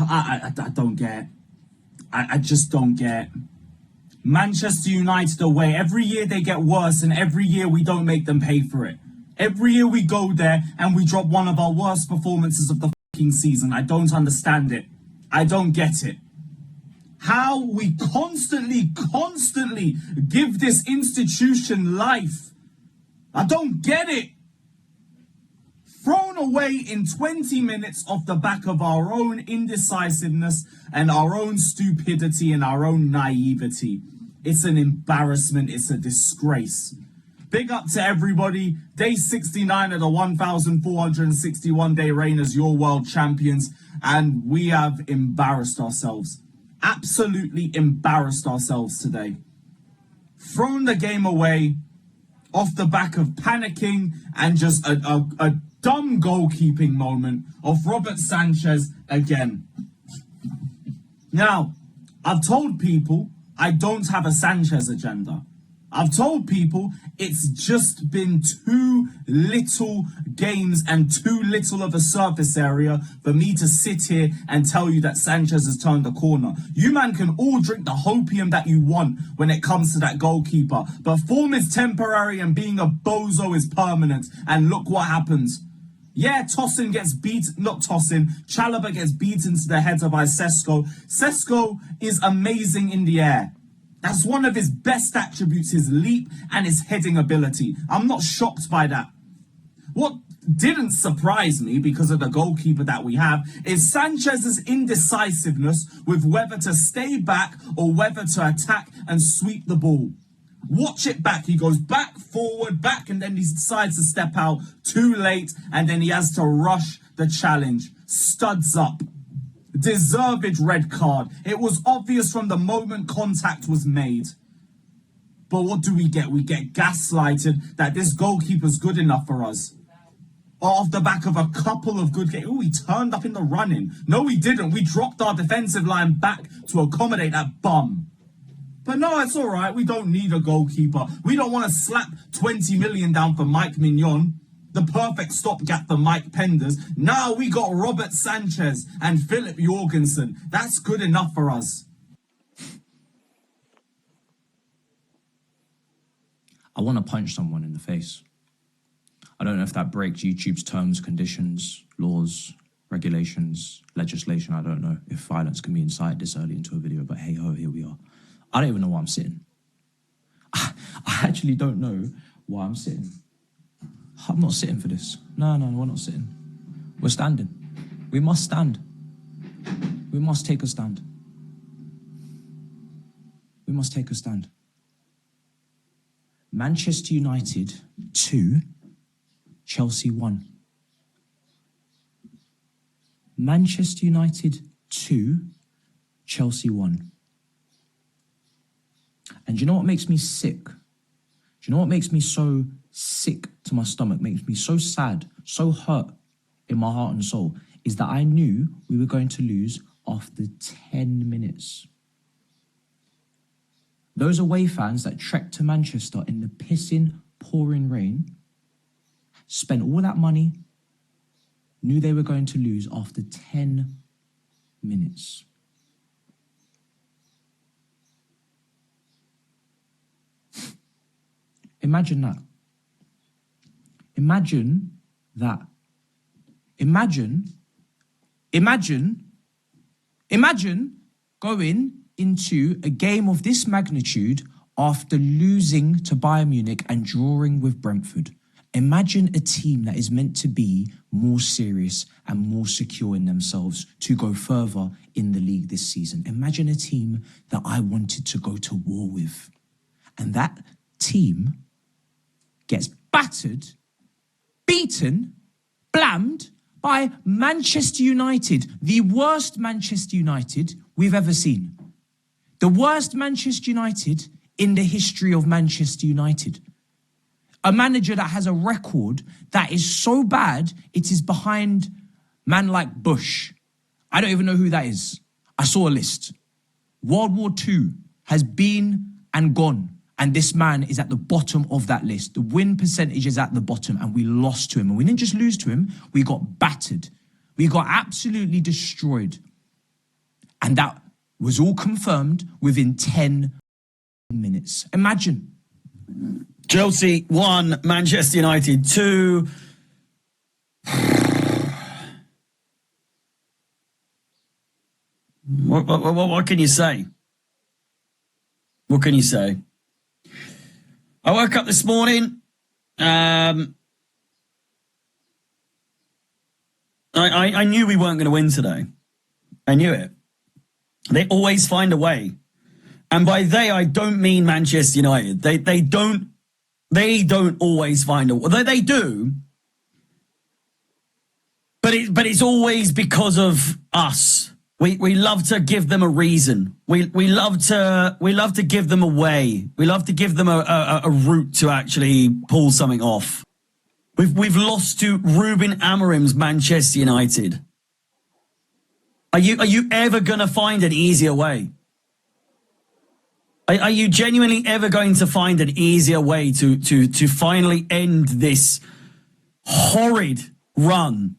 I don't get it. I just don't get it. Manchester United away. Every year they get worse, and every year we don't make them pay for it. Every year we go there and we drop one of our worst performances of the fucking season. I don't understand it. I don't get it. How we constantly give this institution life. I don't get it. Thrown away in 20 minutes off the back of our own indecisiveness and our own stupidity and our own naivety. It's an embarrassment. It's a disgrace. Big up to everybody. Day 69 of the 1,461 day reign as your world champions. And we have embarrassed ourselves. Absolutely embarrassed ourselves today. Thrown the game away off the back of panicking and just a dumb goalkeeping moment of Robert Sanchez again. Now, I've told people I don't have a Sanchez agenda. I've told people it's just been too little games and too little of a surface area for me to sit here and tell you that Sanchez has turned the corner. You man can all drink the hopium that you want when it comes to that goalkeeper, but form is temporary and being a bozo is permanent. And look what happens. Yeah, Chalobah gets beaten to the header by Sesko. Sesko is amazing in the air. That's one of his best attributes, his leap and his heading ability. I'm not shocked by that. What didn't surprise me, because of the goalkeeper that we have, is Sanchez's indecisiveness with whether to stay back or whether to attack and sweep the ball. Watch it back. He goes back, forward, back, and then he decides to step out too late, and then he has to rush the challenge. Studs up. Deserved red card. It was obvious from the moment contact was made. But what do we get? We get gaslighted that this goalkeeper's good enough for us. Off the back of a couple of good games. Oh, he turned up in the running. No, we didn't. We dropped our defensive line back to accommodate that bum. But no, it's all right. We don't need a goalkeeper. We don't want to slap 20 million down for Mike Mignon. The perfect stopgap for Mike Penders. Now we got Robert Sanchez and Philip Jorgensen. That's good enough for us. I want to punch someone in the face. I don't know if that breaks YouTube's terms, conditions, laws, regulations, legislation. I don't know if violence can be incited this early into a video, but hey ho, here we are. I don't even know why I'm sitting. I actually don't know why I'm sitting. I'm not sitting for this. No, we're not sitting. We're standing. We must stand. We must take a stand. We must take a stand. Manchester United 2, Chelsea 1. Manchester United 2, Chelsea 1. And do you know what makes me sick? Do you know what makes me so sick to my stomach, makes me so sad, so hurt in my heart and soul, is that I knew we were going to lose after 10 minutes. Those away fans that trekked to Manchester in the pissing, pouring rain, spent all that money, knew they were going to lose after 10 minutes. Imagine that. Imagine that. Imagine going into a game of this magnitude after losing to Bayern Munich and drawing with Brentford. Imagine a team that is meant to be more serious and more secure in themselves to go further in the league this season. Imagine a team that I wanted to go to war with. And that team gets battered, beaten, blammed by Manchester United, the worst Manchester United we've ever seen. The worst Manchester United in the history of Manchester United. A manager that has a record that is so bad, it is behind man like Bush. I don't even know who that is. I saw a list. World War II has been and gone. And this man is at the bottom of that list. The win percentage is at the bottom, and we lost to him. And we didn't just lose to him, we got battered. We got absolutely destroyed. And that was all confirmed within 10 minutes. Imagine. Chelsea 1, Manchester United 2. What can you say? What can you say? I woke up this morning. I knew we weren't going to win today. I knew it. They always find a way. And by they, I don't mean Manchester United. They don't always find a way. They do. But it's always because of us. We love to give them a reason. We love to give them a way. We love to give them a route to actually pull something off. We've lost to Ruben Amorim's Manchester United. Are you ever going to find an easier way? Are you genuinely ever going to find an easier way to finally end this horrid run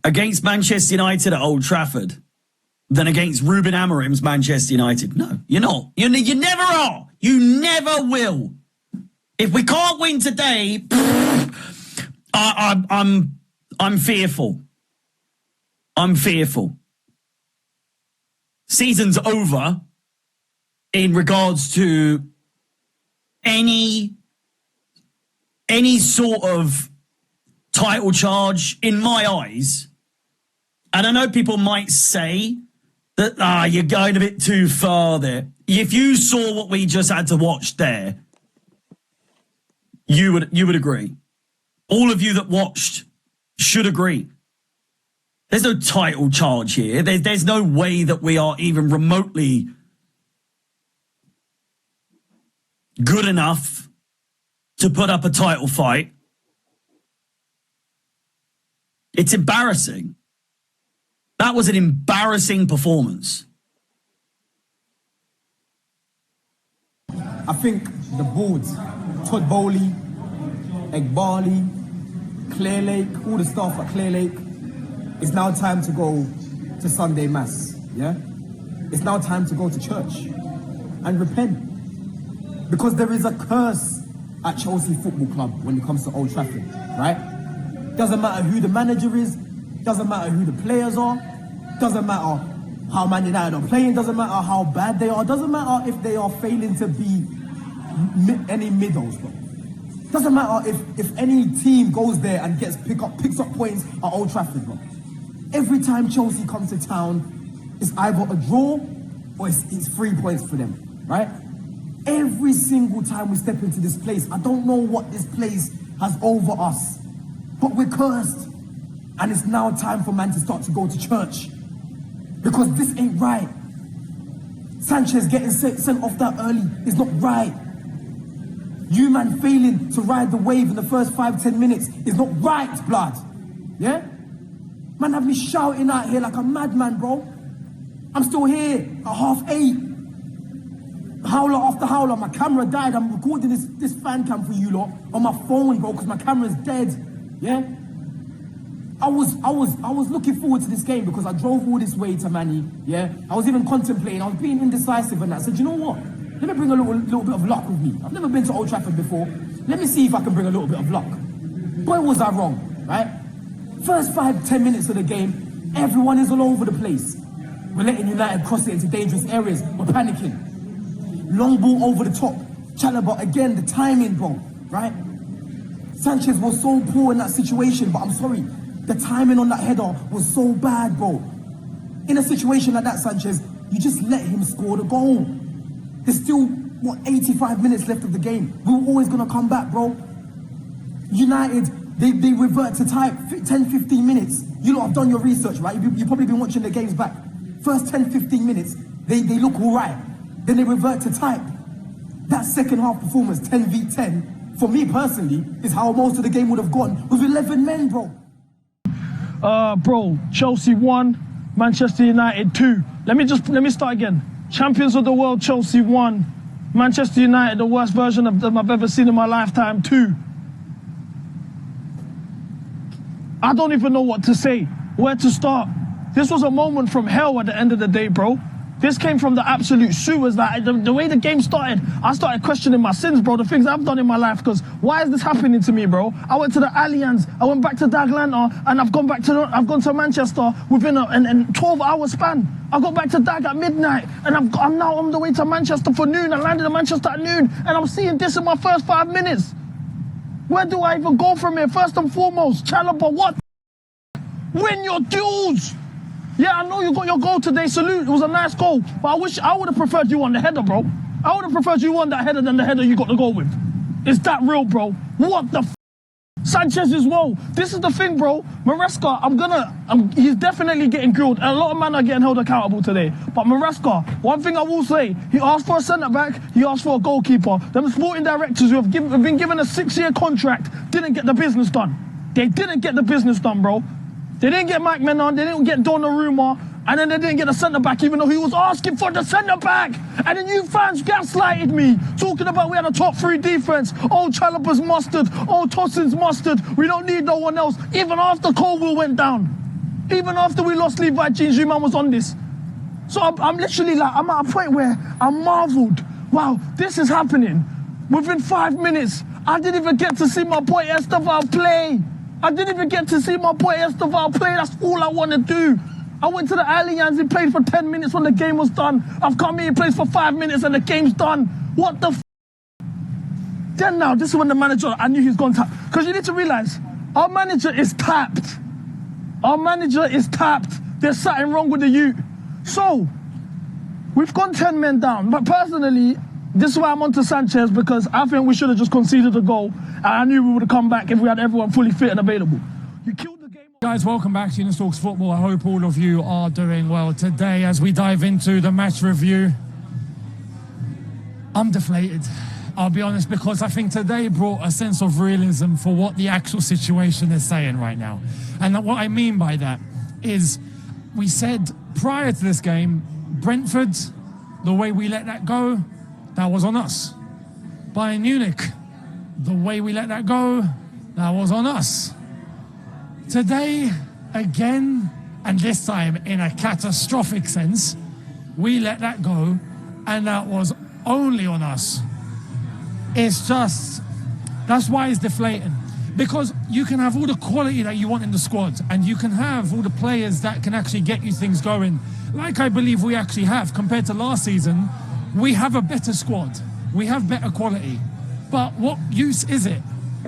against Manchester United at Old Trafford than against Ruben Amorim's Manchester United? No, you're not. You never are. You never will. If we can't win today, I'm fearful. I'm fearful. Season's over in regards to any sort of title charge in my eyes. And I know people might say that you're going a bit too far there. If you saw what we just had to watch there, you would agree. All of you that watched should agree. There's no title charge here. There's no way that we are even remotely good enough to put up a title fight. It's embarrassing. That was an embarrassing performance. I think the boards, Todd Bowley, Egbali, Clear Lake, all the staff at Clear Lake, it's now time to go to Sunday Mass, yeah? It's now time to go to church and repent. Because there is a curse at Chelsea Football Club when it comes to Old Trafford, right? Doesn't matter who the manager is, doesn't matter who the players are, doesn't matter how Man United are playing, doesn't matter how bad they are, doesn't matter if they are failing to be any middles, bro. Doesn't matter if any team goes there and picks up points at Old Trafford, bro. Every time Chelsea comes to town, it's either a draw or it's 3 points for them, right? Every single time we step into this place, I don't know what this place has over us, but we're cursed. And it's now time for man to start to go to church. Because this ain't right. Sanchez getting sent off that early is not right. You man failing to ride the wave in the first 5-10 minutes is not right, blood. Yeah? Man have me shouting out here like a madman, bro. I'm still here at 8:30. Howler after howler. My camera died. I'm recording this fan cam for you lot on my phone, bro, because my camera's dead. Yeah? I was looking forward to this game because I drove all this way to Manny, yeah? I was even contemplating, I was being indecisive and I said, you know what? Let me bring a little bit of luck with me. I've never been to Old Trafford before. Let me see if I can bring a little bit of luck. Boy, was I wrong, right? First 5-10 minutes of the game, everyone is all over the place. We're letting United cross it into dangerous areas. We're panicking. Long ball over the top. Chalobah, again, the timing, bro, right? Sanchez was so poor in that situation, but I'm sorry. The timing on that header was so bad, bro. In a situation like that, Sanchez, you just let him score the goal. There's still, 85 minutes left of the game. We're always going to come back, bro. United, they revert to type 10-15 minutes. You lot have done your research, right? You've probably been watching the games back. First 10-15 minutes, they look all right. Then they revert to type. That second half performance, 10v10, for me personally, is how most of the game would have gone with 11 men, bro. Bro, Chelsea 1, Manchester United 2. Let me start again. Champions of the world, Chelsea 1. Manchester United, the worst version of them I've ever seen in my lifetime, 2. I don't even know what to say, where to start. This was a moment from hell at the end of the day, bro. This came from the absolute sewers. Like the way the game started, I started questioning my sins, bro. The things I've done in my life. Because why is this happening to me, bro? I went to the Allianz, I went back to Daglanta, and I've gone to Manchester within a 12-hour span. I got back to Dag at midnight, and I'm now on the way to Manchester for noon. I landed in Manchester at noon, and I'm seeing this in my first 5 minutes. Where do I even go from here? First and foremost, Chalobah, what? Win your duels. Yeah, I know you got your goal today. Salute. It was a nice goal. But I would have preferred you on the header, bro. I would have preferred you on that header than the header you got the goal with. Is that real, bro? What the Sanchez as well. This is the thing, bro. Maresca, he's definitely getting grilled. And a lot of men are getting held accountable today. But Maresca, one thing I will say, he asked for a centre-back, he asked for a goalkeeper. Them sporting directors who have been given a 6-year contract didn't get the business done. They didn't get the business done, bro. They didn't get Mike Menon, they didn't get Donnarumma, and then they didn't get a centre-back even though he was asking for the centre-back. And then you fans gaslighted me, talking about we had a top 3 defence. Oh, Chalobah's mustard. Oh, Tosin's mustard. We don't need no one else. Even after Colville went down. Even after we lost Levi Jean, man was on this. So I'm literally like, I'm at a point where I'm marvelled. Wow, this is happening. Within 5 minutes, I didn't even get to see my boy Esteval play. I didn't even get to see my boy Esteval play. That's all I want to do. I went to the Allianz, he played for 10 minutes when the game was done. I've come here, he plays for 5 minutes and the game's done. What the Then now, this is when the manager, I knew he's gone tap. Because you need to realise, our manager is tapped. Our manager is tapped. There's something wrong with the youth. So, we've gone 10 men down. But personally, this is why I'm on to Sanchez, because I think we should have just conceded a goal. And I knew we would have come back if we had everyone fully fit and available. You killed the game. Guys, welcome back to Eunice Talks Football. I hope all of you are doing well today. As we dive into the match review, I'm deflated. I'll be honest, because I think today brought a sense of realism for what the actual situation is saying right now. And what I mean by that is, we said prior to this game, Brentford, the way we let that go, that was on us. Bayern Munich, the way we let that go, that was on us. Today, again, and this time in a catastrophic sense, we let that go, and that was only on us. It's just, that's why it's deflating. Because you can have all the quality that you want in the squad, and you can have all the players that can actually get you things going. Like I believe we actually have, compared to last season, we have a better squad. We have better quality. But what use is it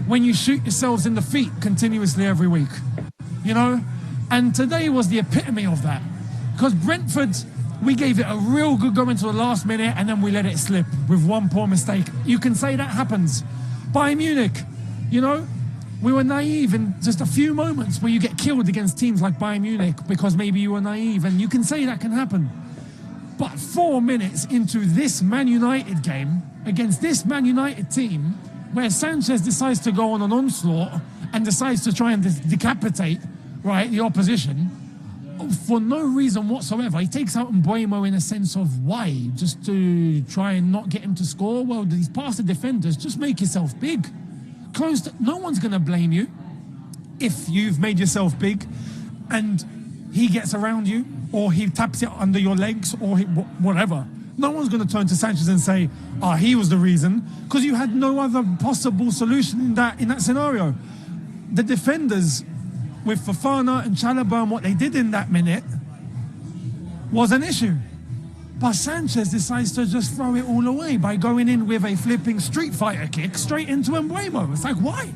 when you shoot yourselves in the feet continuously every week? You know? And today was the epitome of that. Because Brentford, we gave it a real good go into the last minute, and then we let it slip with one poor mistake. You can say that happens. Bayern Munich, you know, we were naive in just a few moments where you get killed against teams like Bayern Munich because maybe you were naive, and you can say that can happen. But 4 minutes into this Man United game, against this Man United team, where Sanchez decides to go on an onslaught and decides to try and decapitate, right, the opposition, for no reason whatsoever. He takes out Mbuemo in a sense of why? Just to try and not get him to score? Well, he's past the defenders. Just make yourself big. No one's going to blame you if you've made yourself big and he gets around you, or he taps it under your legs, or whatever. No one's going to turn to Sanchez and say, he was the reason, because you had no other possible solution in that scenario. The defenders, with Fofana and Chalobah and what they did in that minute, was an issue. But Sanchez decides to just throw it all away by going in with a flipping Street Fighter kick straight into Mbuemo. It's like, why?